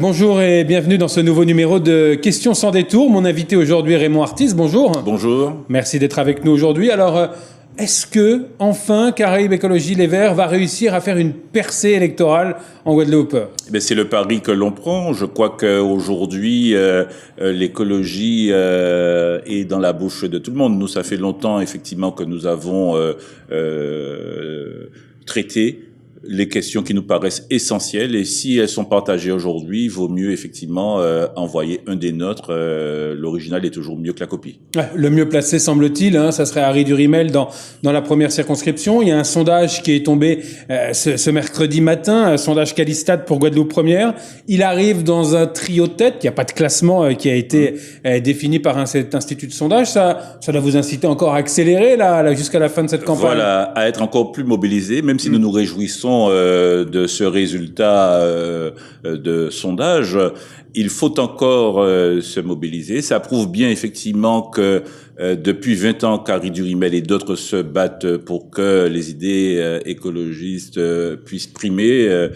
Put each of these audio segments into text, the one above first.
Bonjour et bienvenue dans ce nouveau numéro de Questions sans détour. Mon invité aujourd'hui est Raymond Artiste. Bonjour. Bonjour. Merci d'être avec nous aujourd'hui. Alors, est-ce que, enfin, Caraïbes Écologie Les Verts va réussir à faire une percée électorale en Guadeloupe? C'est le pari que l'on prend. Je crois qu'aujourd'hui, l'écologie est dans la bouche de tout le monde. Nous, ça fait longtemps, effectivement, que nous avons traité les questions qui nous paraissent essentielles, et si elles sont partagées aujourd'hui, il vaut mieux effectivement envoyer un des nôtres. L'original est toujours mieux que la copie. Ouais, le mieux placé, semble-t-il, ça serait Harry Durimel dans la première circonscription. Il y a un sondage qui est tombé ce mercredi matin, un sondage Calistat pour Guadeloupe Première. Il arrive dans un trio de tête. Il n'y a pas de classement qui a été défini par cet institut de sondage. Ça doit vous inciter encore à accélérer là jusqu'à la fin de cette campagne. Voilà, à être encore plus mobilisés, même si nous nous réjouissons de ce résultat de sondage. Il faut encore se mobiliser. Ça prouve bien effectivement que depuis 20 ans, Harry Durimel et d'autres se battent pour que les idées écologistes puissent primer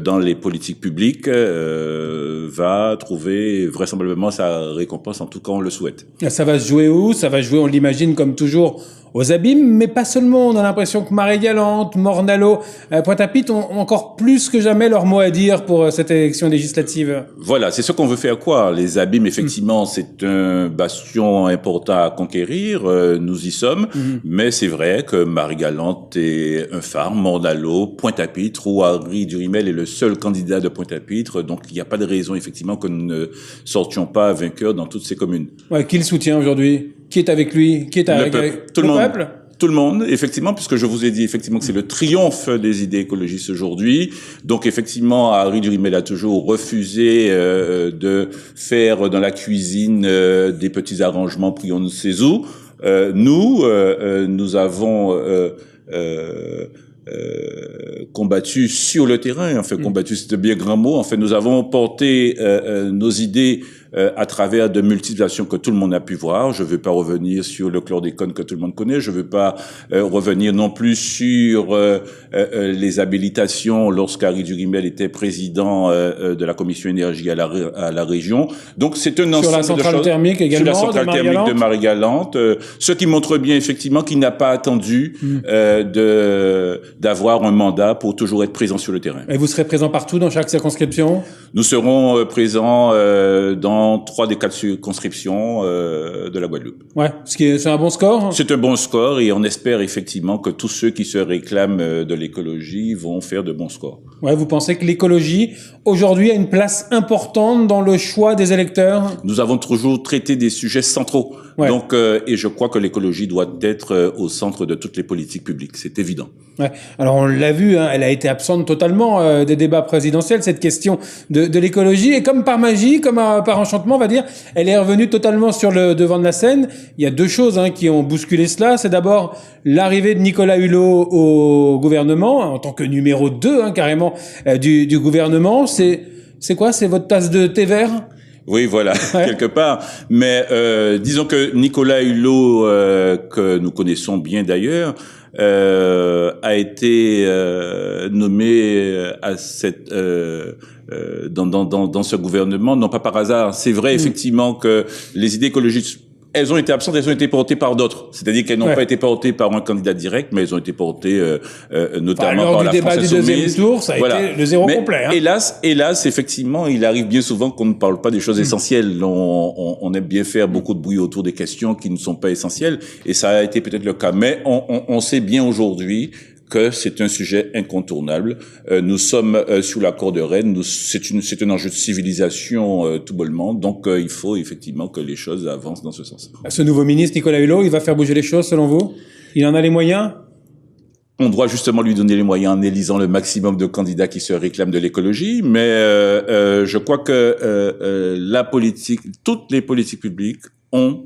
dans les politiques publiques, va trouver vraisemblablement sa récompense, en tout cas on le souhaite. Ça va se jouer où? Ça va jouer, on l'imagine, comme toujours, aux abîmes, mais pas seulement. On a l'impression que Marie-Galante, Morne-à-l'Eau, Pointe-à-Pitre ont encore plus que jamais leur mot à dire pour cette élection législative. Voilà, c'est ce qu'on veut faire croire. Les abîmes, effectivement, c'est un bastion important à conquérir. Nous y sommes. Mais c'est vrai que Marie-Galante est un phare, Morne-à-l'Eau, Pointe-à-Pitre, où Harry Durimel est le seul candidat de Pointe-à-Pitre. Donc, il n'y a pas de raison, effectivement, que nous ne sortions pas vainqueurs dans toutes ces communes. Ouais, qui le soutient aujourd'hui? Qui est avec lui? Qui est avec tout le monde. Peuple? Tout le monde, effectivement, puisque je vous ai dit effectivement que c'est le triomphe des idées écologistes aujourd'hui. Donc effectivement, Harry Durimel a toujours refusé de faire dans la cuisine des petits arrangements pris on ne sait où. Nous avons combattu sur le terrain. En fait, combattu, c'est un bien grand mot. En fait, nous avons porté nos idées à travers de multiples actions que tout le monde a pu voir. Je ne veux pas revenir sur le chlordécone que tout le monde connaît. Je ne veux pas revenir non plus sur les habilitations lorsqu'Harry Durimel était président de la commission énergie à la région. Donc c'est un ensemble de choses. Sur la centrale thermique également. Sur la centrale thermique de Marie-Galante. Ce qui montre bien effectivement qu'il n'a pas attendu d'avoir un mandat pour toujours être présent sur le terrain. Et vous serez présent partout dans chaque circonscription? Nous serons présents dans 3 des 4 circonscriptions de la Guadeloupe. Ouais, c'est un bon score. C'est un bon score et on espère effectivement que tous ceux qui se réclament de l'écologie vont faire de bons scores. Ouais, vous pensez que l'écologie aujourd'hui a une place importante dans le choix des électeurs? Nous avons toujours traité des sujets centraux. Ouais. Donc, et je crois que l'écologie doit être au centre de toutes les politiques publiques. C'est évident. Ouais. Alors on l'a vu, elle a été absente totalement des débats présidentiels, cette question de l'écologie. Et comme par magie, comme par enchantement, on va dire, elle est revenue totalement sur le devant de la scène. Il y a 2 choses qui ont bousculé cela. C'est d'abord l'arrivée de Nicolas Hulot au gouvernement, en tant que numéro 2, carrément, du gouvernement. C'est quoi? C'est votre tasse de thé vert? Oui, voilà, ouais. Quelque part. Mais disons que Nicolas Hulot, que nous connaissons bien d'ailleurs, a été nommé à cette dans ce gouvernement, non pas par hasard. C'est vrai effectivement que les idées écologistes, elles ont été absentes, elles ont été portées par d'autres. C'est-à-dire qu'elles n'ont pas été portées par un candidat direct, mais elles ont été portées notamment par la France Insoumise. Lors du débat du 2e tour, ça a été le zéro complet. Hélas, effectivement, il arrive bien souvent qu'on ne parle pas des choses essentielles. On aime bien faire beaucoup de bruit autour des questions qui ne sont pas essentielles, et ça a été peut-être le cas. Mais on sait bien aujourd'hui que c'est un sujet incontournable. Nous sommes sous l'accord de Rennes. C'est un enjeu de civilisation tout bonnement. Donc il faut effectivement que les choses avancent dans ce sens. Ce nouveau ministre Nicolas Hulot, il va faire bouger les choses selon vous? Il en a les moyens? On doit justement lui donner les moyens en élisant le maximum de candidats qui se réclament de l'écologie. Mais je crois que la politique, toutes les politiques publiques ont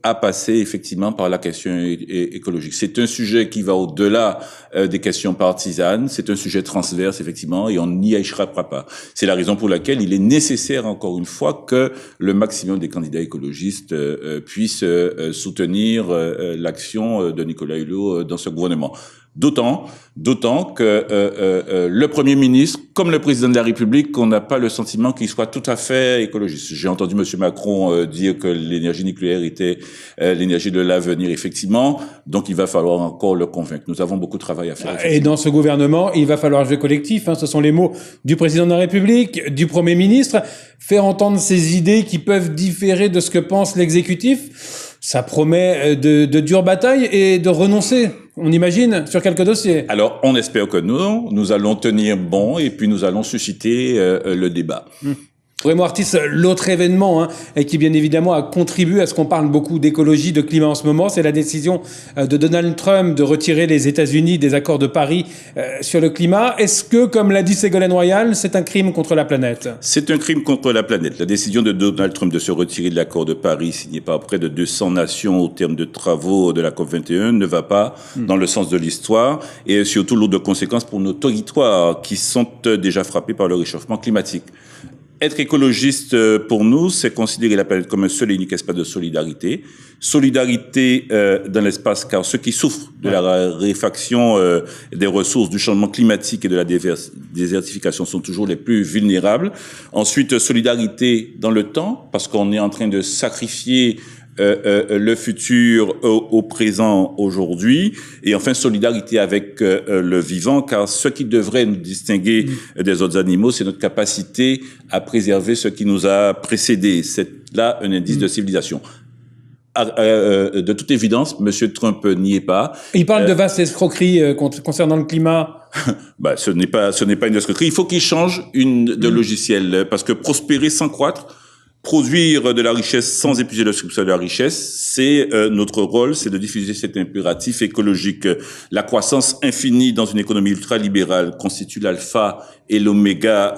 à passer effectivement par la question écologique. C'est un sujet qui va au-delà des questions partisanes, c'est un sujet transverse effectivement et on n'y échappera pas. C'est la raison pour laquelle il est nécessaire encore une fois que le maximum des candidats écologistes puissent soutenir l'action de Nicolas Hulot dans ce gouvernement. D'autant que le Premier ministre, comme le Président de la République, on n'a pas le sentiment qu'il soit tout à fait écologiste. J'ai entendu M. Macron dire que l'énergie nucléaire était l'énergie de l'avenir, effectivement. Donc, il va falloir encore le convaincre. Nous avons beaucoup de travail à faire. Et dans ce gouvernement, il va falloir jouer collectif. Ce sont les mots du Président de la République, du Premier ministre. Faire entendre ces idées qui peuvent différer de ce que pense l'exécutif. Ça promet de dures batailles et de renoncer, on imagine, sur quelques dossiers. Alors, on espère que nous allons tenir bon et puis nous allons susciter le débat. Raymond Artis, l'autre événement et qui bien évidemment a contribué à ce qu'on parle beaucoup d'écologie, de climat en ce moment, c'est la décision de Donald Trump de retirer les États-Unis des accords de Paris sur le climat. Est-ce que, comme l'a dit Ségolène Royal, c'est un crime contre la planète? C'est un crime contre la planète. La décision de Donald Trump de se retirer de l'accord de Paris, signé par près de 200 nations au terme de travaux de la COP21, ne va pas dans le sens de l'histoire et surtout lourd de conséquences pour nos territoires qui sont déjà frappés par le réchauffement climatique. Être écologiste, pour nous, c'est considérer la planète comme un seul et unique espace de solidarité. Solidarité dans l'espace, car ceux qui souffrent de la raréfaction des ressources, du changement climatique et de la désertification sont toujours les plus vulnérables. Ensuite, solidarité dans le temps, parce qu'on est en train de sacrifier le futur au présent aujourd'hui, et enfin solidarité avec le vivant, car ce qui devrait nous distinguer des autres animaux, c'est notre capacité à préserver ce qui nous a précédés. C'est là un indice de civilisation. De toute évidence, M. Trump n'y est pas. Il parle de vastes escroqueries concernant le climat. Ce n'est pas une escroquerie. Il faut qu'il change de logiciel, parce que prospérer sans croître, produire de la richesse sans épuiser le substrat de la richesse, c'est notre rôle, c'est de diffuser cet impératif écologique. La croissance infinie dans une économie ultralibérale constitue l'alpha et l'oméga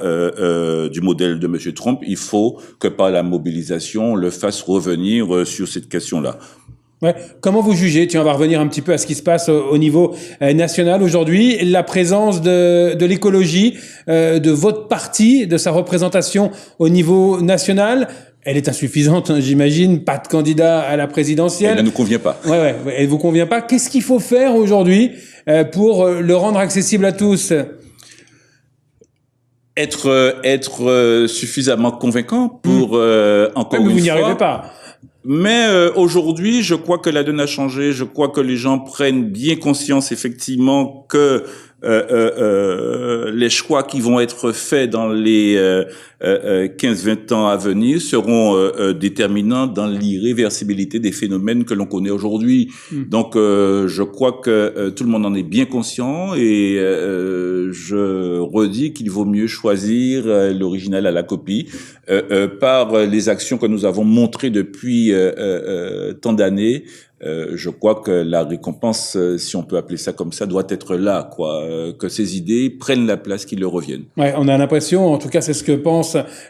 du modèle de M. Trump. Il faut que par la mobilisation, on le fasse revenir sur cette question-là. Ouais. Comment vous jugez, on va revenir un petit peu à ce qui se passe au niveau national aujourd'hui, la présence de l'écologie, de votre parti, de sa représentation au niveau national? Elle est insuffisante, j'imagine, pas de candidat à la présidentielle. Elle ne nous convient pas. Ouais, elle vous convient pas. Qu'est-ce qu'il faut faire aujourd'hui pour le rendre accessible à tous? Être suffisamment convaincant pour encore une fois. Vous n'y arrivez pas. Mais aujourd'hui, je crois que la donne a changé. Je crois que les gens prennent bien conscience, effectivement, que les choix qui vont être faits dans les 15-20 ans à venir seront déterminants dans l'irréversibilité des phénomènes que l'on connaît aujourd'hui. Donc, je crois que tout le monde en est bien conscient et je redis qu'il vaut mieux choisir l'original à la copie par les actions que nous avons montrées depuis tant d'années. Je crois que la récompense, si on peut appeler ça comme ça, doit être là, quoi. Que ces idées prennent la place qui leur reviennent. Ouais, on a l'impression, en tout cas, c'est ce que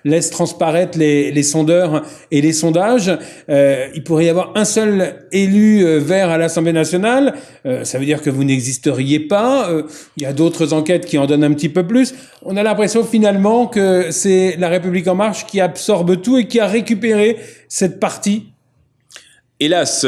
laissent transparaître les sondeurs et les sondages. Il pourrait y avoir un seul élu vert à l'Assemblée nationale. Ça veut dire que vous n'existeriez pas. Il y a d'autres enquêtes qui en donnent un petit peu plus. On a l'impression finalement que c'est La République en marche qui absorbe tout et qui a récupéré cette partie. Hélas,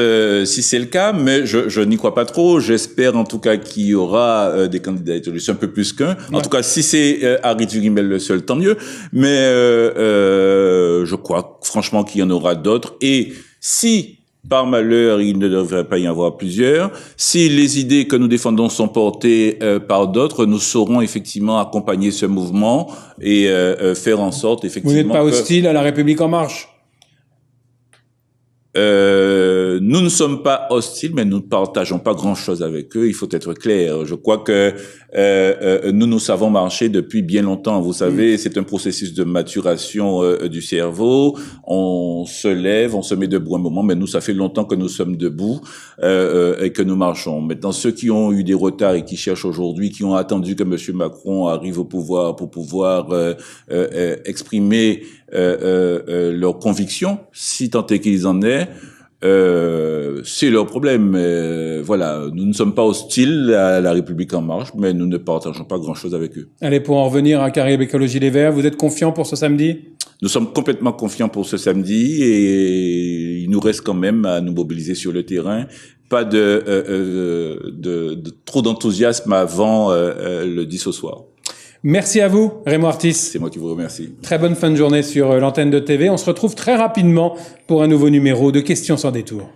si c'est le cas, mais je n'y crois pas trop. J'espère en tout cas qu'il y aura des candidats étoilistes, un peu plus qu'un. En tout cas, si c'est Harry Durimel le seul, tant mieux. Mais je crois franchement qu'il y en aura d'autres. Et si, par malheur, il ne devrait pas y en avoir plusieurs, si les idées que nous défendons sont portées par d'autres, nous saurons effectivement accompagner ce mouvement et faire en sorte effectivement. Vous n'êtes pas hostile à La République en marche? Nous ne sommes pas hostiles, mais nous ne partageons pas grand-chose avec eux. Il faut être clair. Je crois que nous savons marcher depuis bien longtemps. Vous savez, c'est un processus de maturation du cerveau. On se lève, on se met debout un moment, mais nous, ça fait longtemps que nous sommes debout et que nous marchons. Maintenant, ceux qui ont eu des retards et qui cherchent aujourd'hui, qui ont attendu que M. Macron arrive au pouvoir pour pouvoir exprimer leurs convictions, si tant est qu'ils en aient, c'est leur problème. Voilà, nous ne sommes pas hostiles à La République en marche, mais nous ne partageons pas grand-chose avec eux. Allez, pour en revenir à Caraïbes Écologie Les Verts, vous êtes confiant pour ce samedi? Nous sommes complètement confiants pour ce samedi et il nous reste quand même à nous mobiliser sur le terrain pas de trop d'enthousiasme avant le 10 au soir. Merci à vous, Raymond Artis. C'est moi qui vous remercie. Très bonne fin de journée sur l'antenne de TV. On se retrouve très rapidement pour un nouveau numéro de Questions sans détour.